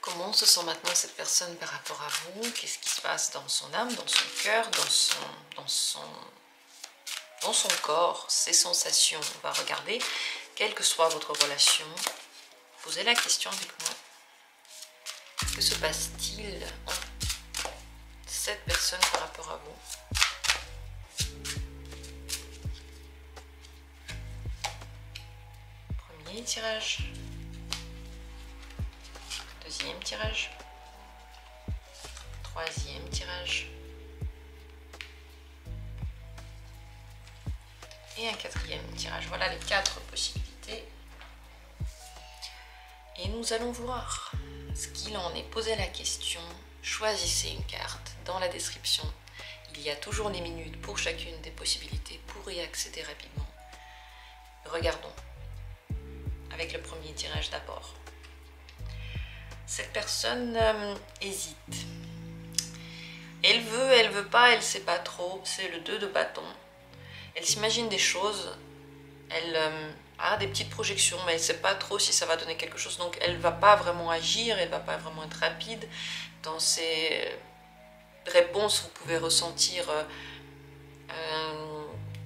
Comment se sent maintenant cette personne par rapport à vous? Qu'est-ce qui se passe dans son âme, dans son cœur, dans son corps, ses sensations? On va regarder, quelle que soit votre relation, posez la question avec moi. Que se passe-t-il en cette personne par rapport à vous? Premier tirage. Deuxième tirage. Troisième tirage. Et un quatrième tirage. Voilà les 4 possibilités. Et nous allons voir ce qu'il en est. Posez la question. Choisissez une carte. Dans la description, il y a toujours les minutes pour chacune des possibilités pour y accéder rapidement. Regardons avec le premier tirage d'abord. Cette personne hésite. Elle veut pas, elle sait pas trop. C'est le 2 de bâton. Elle s'imagine des choses. Elle a des petites projections, mais elle sait pas trop si ça va donner quelque chose. Donc elle va pas vraiment agir, elle va pas vraiment être rapide. Dans ses réponses, vous pouvez ressentir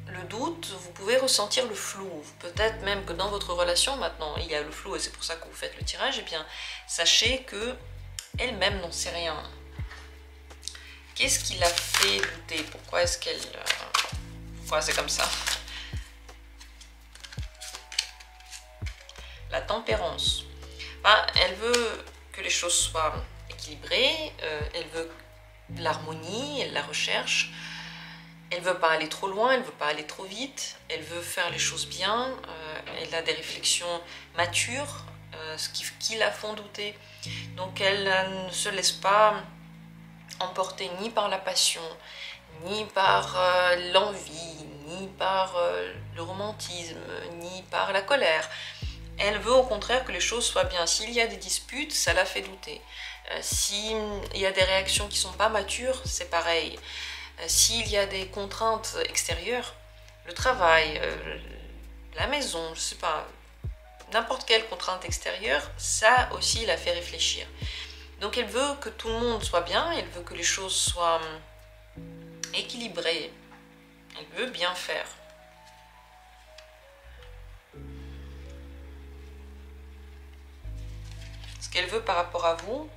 le doute, vous pouvez ressentir le flou. Peut-être même que dans votre relation, maintenant, il y a le flou et c'est pour ça que vous faites le tirage. Eh bien, sachez que elle-même n'en sait rien. Qu'est-ce qui l'a fait douter? Pourquoi est-ce qu'elle... pourquoi c'est comme ça? La tempérance. Ben, elle veut que les choses soient équilibrées, elle veut de l'harmonie, elle la recherche. Elle ne veut pas aller trop loin, elle ne veut pas aller trop vite, elle veut faire les choses bien, elle a des réflexions matures, ce qui la font douter. Donc elle ne se laisse pas emporter ni par la passion, ni par l'envie, ni par le romantisme, ni par la colère. Elle veut au contraire que les choses soient bien. S'il y a des disputes, ça la fait douter. S'il y a des réactions qui ne sont pas matures, c'est pareil. S'il y a des contraintes extérieures, le travail, la maison, je ne sais pas, n'importe quelle contrainte extérieure, ça aussi la fait réfléchir. Donc elle veut que tout le monde soit bien, elle veut que les choses soient équilibrées, elle veut bien faire. Ce qu'elle veut par rapport à vous,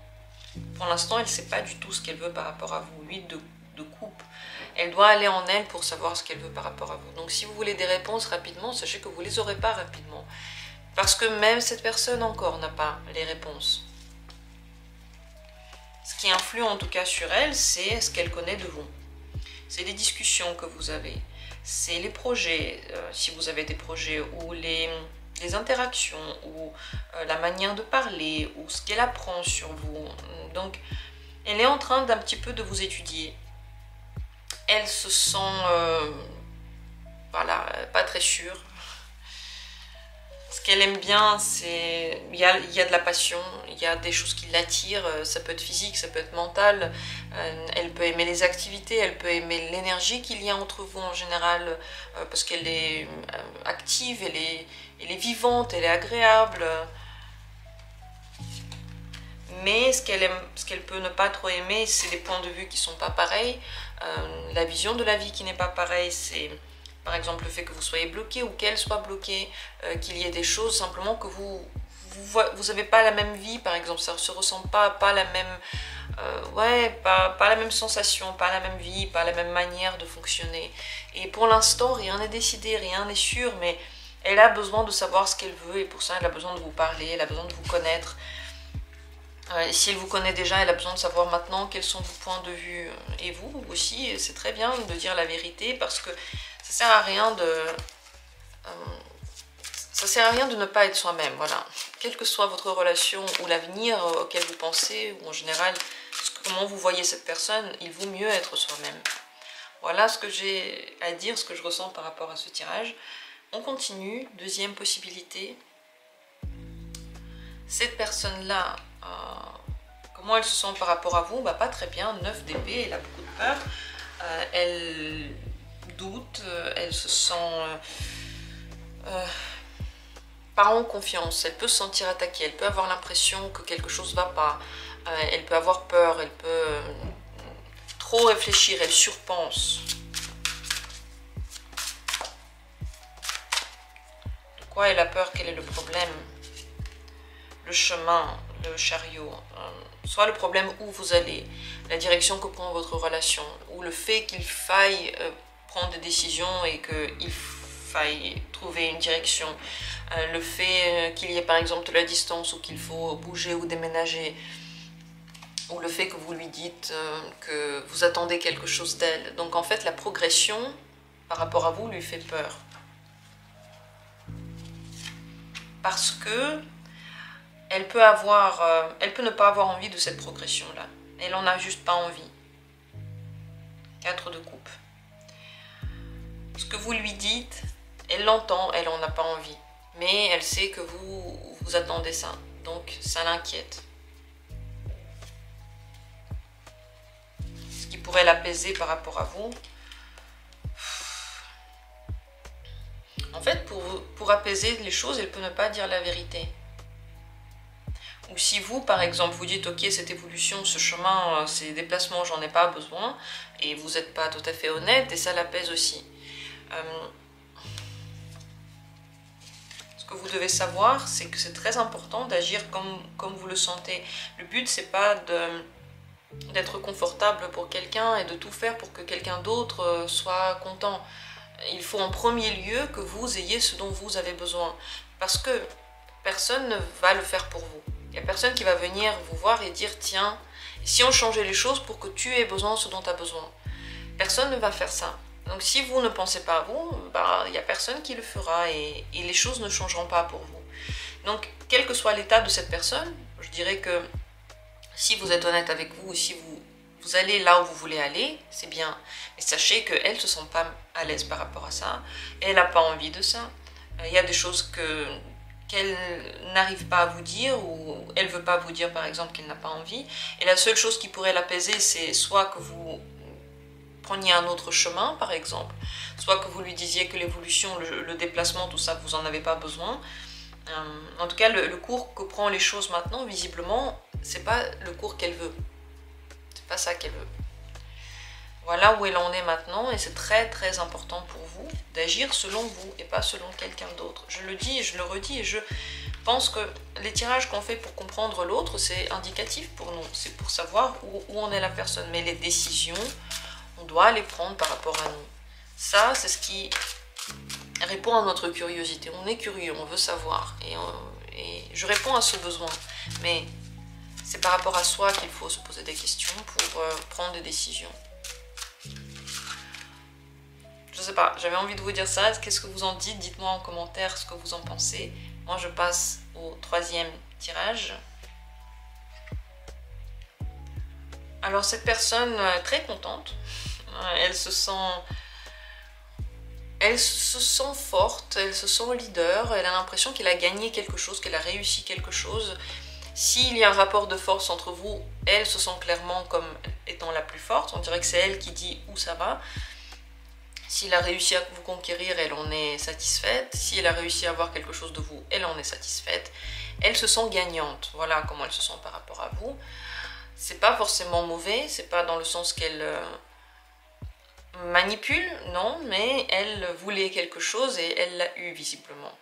pour l'instant elle ne sait pas du tout ce qu'elle veut par rapport à vous. 8 de coupe. Elle doit aller en elle pour savoir ce qu'elle veut par rapport à vous. Donc si vous voulez des réponses rapidement, sachez que vous ne les aurez pas rapidement. Parce que même cette personne encore n'a pas les réponses. Ce qui influe en tout cas sur elle, c'est ce qu'elle connaît de vous. C'est les discussions que vous avez. C'est les projets, si vous avez des projets, ou les interactions, ou la manière de parler, ou ce qu'elle apprend sur vous. Donc elle est en train d'un petit peu de vous étudier. Elle se sent, voilà, pas très sûre. Ce qu'elle aime bien, c'est... Il y a de la passion, il y a des choses qui l'attirent, ça peut être physique, ça peut être mental. Elle peut aimer les activités, elle peut aimer l'énergie qu'il y a entre vous en général, parce qu'elle est active, elle est vivante, elle est agréable. Mais ce qu'elle peut ne pas trop aimer, c'est les points de vue qui ne sont pas pareils. La vision de la vie qui n'est pas pareille, c'est par exemple le fait que vous soyez bloqué ou qu'elle soit bloquée, qu'il y ait des choses simplement que vous n'avez pas la même vie, par exemple, ça ne se ressent pas la même, pas la même sensation, pas la même vie, pas la même manière de fonctionner. Et pour l'instant, rien n'est décidé, rien n'est sûr, mais elle a besoin de savoir ce qu'elle veut et pour ça, elle a besoin de vous parler, elle a besoin de vous connaître. Si elle vous connaît déjà, elle a besoin de savoir maintenant quels sont vos points de vue. Et vous aussi, c'est très bien de dire la vérité parce que ça sert à rien de ne pas être soi-même. Voilà. Quelle que soit votre relation ou l'avenir auquel vous pensez, ou en général, comment vous voyez cette personne, il vaut mieux être soi-même. Voilà ce que j'ai à dire, ce que je ressens par rapport à ce tirage. On continue. Deuxième possibilité. Cette personne-là, comment elle se sent par rapport à vous? Bah, pas très bien, 9 d'épée, elle a beaucoup de peur, elle doute, elle se sent pas en confiance, elle peut se sentir attaquée, elle peut avoir l'impression que quelque chose ne va pas, elle peut avoir peur, elle peut trop réfléchir, elle surpense. De quoi elle a peur? Quel est le problème? Le chemin, le chariot, soit le problème où vous allez, la direction que prend votre relation, ou le fait qu'il faille prendre des décisions et qu'il faille trouver une direction, le fait qu'il y ait par exemple de la distance ou qu'il faut bouger ou déménager, ou le fait que vous lui dites que vous attendez quelque chose d'elle. Donc en fait la progression par rapport à vous lui fait peur. Parce que elle peut ne pas avoir envie de cette progression-là. Elle n'en a juste pas envie. 4 de coupe. Ce que vous lui dites, elle l'entend, elle n'en a pas envie. Mais elle sait que vous attendez ça. Donc ça l'inquiète. Ce qui pourrait l'apaiser par rapport à vous. En fait, pour apaiser les choses, elle peut ne pas dire la vérité. Ou si vous, par exemple, vous dites « Ok, cette évolution, ce chemin, ces déplacements, j'en ai pas besoin », et vous n'êtes pas tout à fait honnête, et ça l'apaise aussi. Ce que vous devez savoir, c'est que c'est très important d'agir comme vous le sentez. Le but, c'est pas d'être confortable pour quelqu'un et de tout faire pour que quelqu'un d'autre soit content. Il faut en premier lieu que vous ayez ce dont vous avez besoin. Parce que personne ne va le faire pour vous. Il n'y a personne qui va venir vous voir et dire « Tiens, si on changeait les choses pour que tu aies besoin de ce dont tu as besoin ». Personne ne va faire ça. Donc si vous ne pensez pas à vous, il n'y a personne qui le fera et les choses ne changeront pas pour vous. Donc quel que soit l'état de cette personne, je dirais que si vous êtes honnête avec vous, si vous allez là où vous voulez aller, c'est bien. Mais sachez qu'elle ne se sent pas à l'aise par rapport à ça. Elle n'a pas envie de ça. Il y a des choses qu'elle n'arrive pas à vous dire ou elle ne veut pas vous dire par exemple qu'elle n'a pas envie. Et la seule chose qui pourrait l'apaiser, c'est soit que vous preniez un autre chemin par exemple, soit que vous lui disiez que l'évolution, le déplacement, tout ça, vous n'en avez pas besoin. En tout cas, le cours que prend les choses maintenant, visiblement, c'est pas le cours qu'elle veut. C'est pas ça qu'elle veut. Voilà où elle en est maintenant et c'est très très important pour vous d'agir selon vous et pas selon quelqu'un d'autre. Je le dis et je le redis et je pense que les tirages qu'on fait pour comprendre l'autre, c'est indicatif pour nous. C'est pour savoir où en est la personne. Mais les décisions, on doit les prendre par rapport à nous. Ça, c'est ce qui répond à notre curiosité. On est curieux, on veut savoir. Et je réponds à ce besoin. Mais c'est par rapport à soi qu'il faut se poser des questions pour prendre des décisions. Je sais pas, j'avais envie de vous dire ça. Qu'est-ce que vous en dites? Dites-moi en commentaire ce que vous en pensez. Moi, je passe au 3e tirage. Alors, cette personne est très contente. Elle se sent forte, elle se sent leader. Elle a l'impression qu'elle a gagné quelque chose, qu'elle a réussi quelque chose. S'il y a un rapport de force entre vous, elle se sent clairement comme étant la plus forte. On dirait que c'est elle qui dit où ça va. S'il a réussi à vous conquérir, elle en est satisfaite. Si elle a réussi à avoir quelque chose de vous, elle en est satisfaite. Elle se sent gagnante. Voilà comment elle se sent par rapport à vous. C'est pas forcément mauvais, c'est pas dans le sens qu'elle manipule, non, mais elle voulait quelque chose et elle l'a eu visiblement.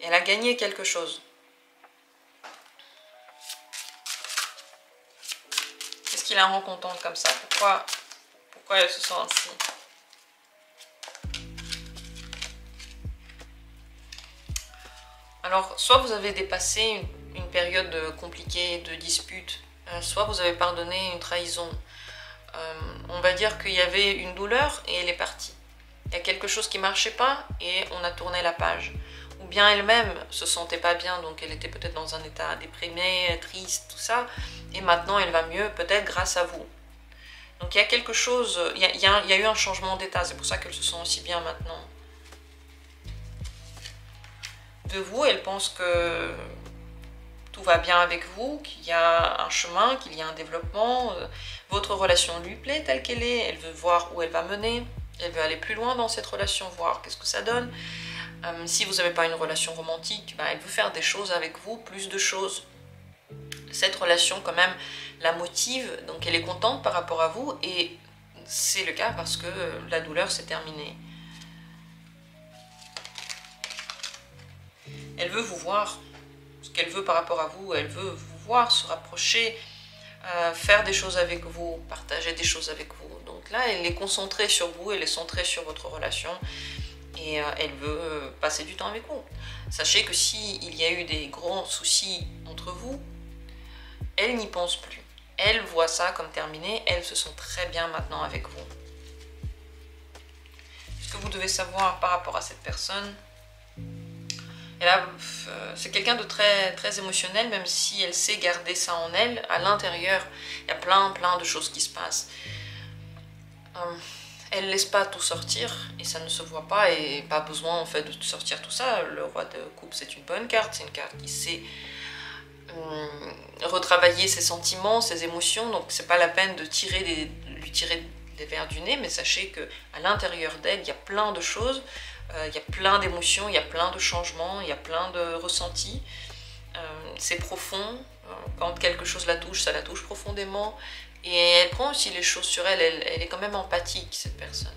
Elle a gagné quelque chose. Qu'est-ce qui la rend contente comme ça? Pourquoi elle se sent ainsi? Alors, soit vous avez dépassé une période compliquée de dispute, soit vous avez pardonné une trahison. On va dire qu'il y avait une douleur et elle est partie. Il y a quelque chose qui ne marchait pas et on a tourné la page. Ou bien elle-même se sentait pas bien, donc elle était peut-être dans un état déprimé, triste, tout ça. Et maintenant elle va mieux, peut-être grâce à vous. Donc il y a quelque chose, il y a eu un changement d'état, c'est pour ça qu'elle se sent aussi bien maintenant. De vous, elle pense que tout va bien avec vous, qu'il y a un chemin, qu'il y a un développement. Votre relation lui plaît telle qu'elle est, elle veut voir où elle va mener, elle veut aller plus loin dans cette relation, voir qu'est-ce que ça donne. Si vous n'avez pas une relation romantique, elle veut faire des choses avec vous, plus de choses. Cette relation quand même la motive, donc elle est contente par rapport à vous, et c'est le cas parce que la douleur s'est terminée. Elle veut vous voir, ce qu'elle veut par rapport à vous, elle veut vous voir, se rapprocher, faire des choses avec vous, partager des choses avec vous. Donc là, elle est concentrée sur vous, elle est centrée sur votre relation, et elle veut passer du temps avec vous. Sachez que s'il y a eu des grands soucis entre vous, elle n'y pense plus. Elle voit ça comme terminé, elle se sent très bien maintenant avec vous. Ce que vous devez savoir par rapport à cette personne, c'est quelqu'un de très, très émotionnel, même si elle sait garder ça en elle. À l'intérieur, il y a plein de choses qui se passent. Elle ne laisse pas tout sortir, et ça ne se voit pas, et pas besoin en fait de sortir tout ça. Le roi de coupe, c'est une bonne carte, c'est une carte qui sait retravailler ses sentiments, ses émotions, donc c'est pas la peine de lui tirer des vers du nez, mais sachez que à l'intérieur d'elle, il y a plein de choses, il y a plein d'émotions, il y a plein de changements, il y a plein de ressentis, c'est profond, quand quelque chose la touche, ça la touche profondément, et elle prend aussi les choses sur elle, elle est quand même empathique, cette personne.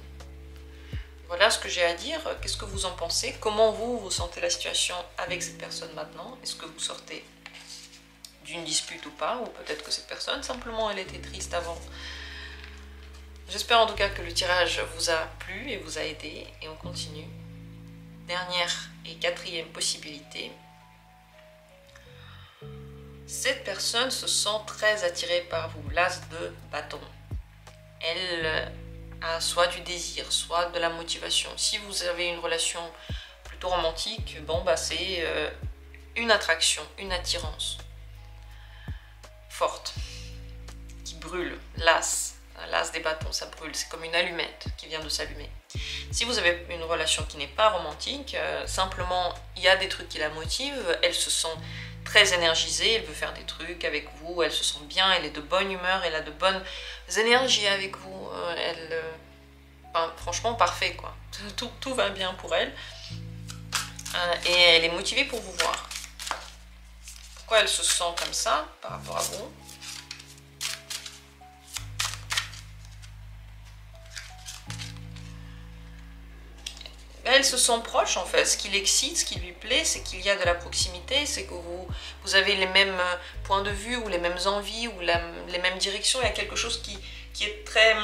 Voilà ce que j'ai à dire. Qu'est-ce que vous en pensez? Comment vous sentez la situation avec cette personne maintenant? Est-ce que vous sortez d'une dispute ou pas? Ou peut-être que cette personne, simplement, elle était triste avant. J'espère en tout cas que le tirage vous a plu et vous a aidé. Et on continue. Dernière et quatrième possibilité. Cette personne se sent très attirée par vous. L'as de bâton. Elle a soit du désir, soit de la motivation. Si vous avez une relation plutôt romantique, c'est une attraction, une attirance forte, qui brûle, l'as des bâtons, ça brûle, c'est comme une allumette qui vient de s'allumer. Si vous avez une relation qui n'est pas romantique, simplement il y a des trucs qui la motivent, elle se sent très énergisée, elle veut faire des trucs avec vous, elle se sent bien, elle est de bonne humeur, elle a de bonnes énergies avec vous, franchement parfait quoi, tout va bien pour elle, et elle est motivée pour vous voir. Pourquoi elle se sent comme ça par rapport à vous? Elle se sent proche en fait. Ce qui l'excite, ce qui lui plaît, c'est qu'il y a de la proximité, c'est que vous avez les mêmes points de vue ou les mêmes envies ou les mêmes directions. Il y a quelque chose qui est très...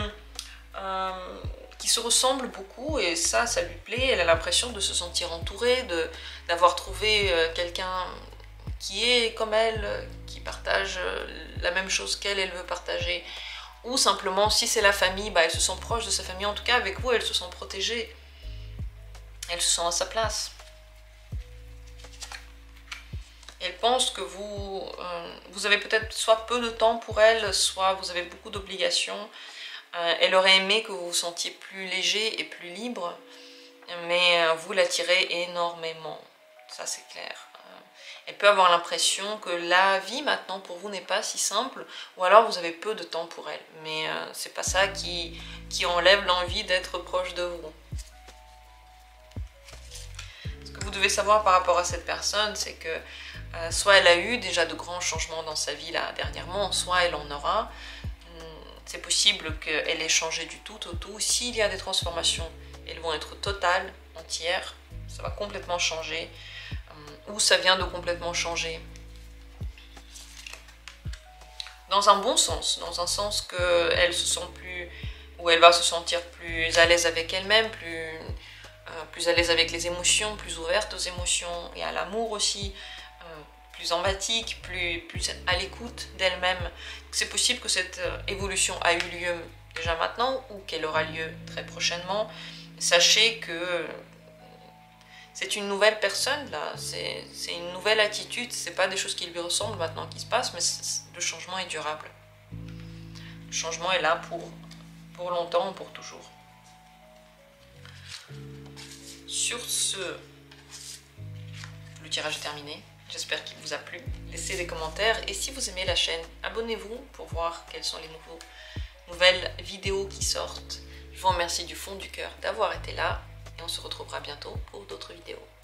qui se ressemble beaucoup, et ça lui plaît. Elle a l'impression de se sentir entourée, d'avoir trouvé quelqu'un qui est comme elle, qui partage la même chose qu'elle veut partager. Ou simplement, si c'est la famille, elle se sent proche de sa famille. En tout cas, avec vous, elle se sent protégée. Elle se sent à sa place. Elle pense que vous avez peut-être soit peu de temps pour elle, soit vous avez beaucoup d'obligations. Elle aurait aimé que vous vous sentiez plus léger et plus libre, mais vous l'attirez énormément. Ça, c'est clair. Elle peut avoir l'impression que la vie maintenant pour vous n'est pas si simple, ou alors vous avez peu de temps pour elle. Mais c'est pas ça qui enlève l'envie d'être proche de vous. Ce que vous devez savoir par rapport à cette personne, c'est que soit elle a eu déjà de grands changements dans sa vie là dernièrement, soit elle en aura. C'est possible qu'elle ait changé du tout au tout. S'il y a des transformations, elles vont être totales, entières, ça va complètement changer. Ou ça vient de complètement changer. Dans un bon sens, dans un sens qu'elle se sent plus, ou elle va se sentir plus à l'aise avec elle-même, plus à l'aise avec les émotions, plus ouverte aux émotions et à l'amour aussi, plus empathique, plus à l'écoute d'elle-même. C'est possible que cette évolution a eu lieu déjà maintenant ou qu'elle aura lieu très prochainement. Sachez que c'est une nouvelle personne là, c'est une nouvelle attitude, c'est pas des choses qui lui ressemblent maintenant qui se passent, mais le changement est durable. Le changement est là pour longtemps, pour toujours. Sur ce, le tirage est terminé. J'espère qu'il vous a plu. Laissez des commentaires et si vous aimez la chaîne, abonnez-vous pour voir quelles sont les nouvelles vidéos qui sortent. Je vous remercie du fond du cœur d'avoir été là et on se retrouvera bientôt pour d'autres vidéos.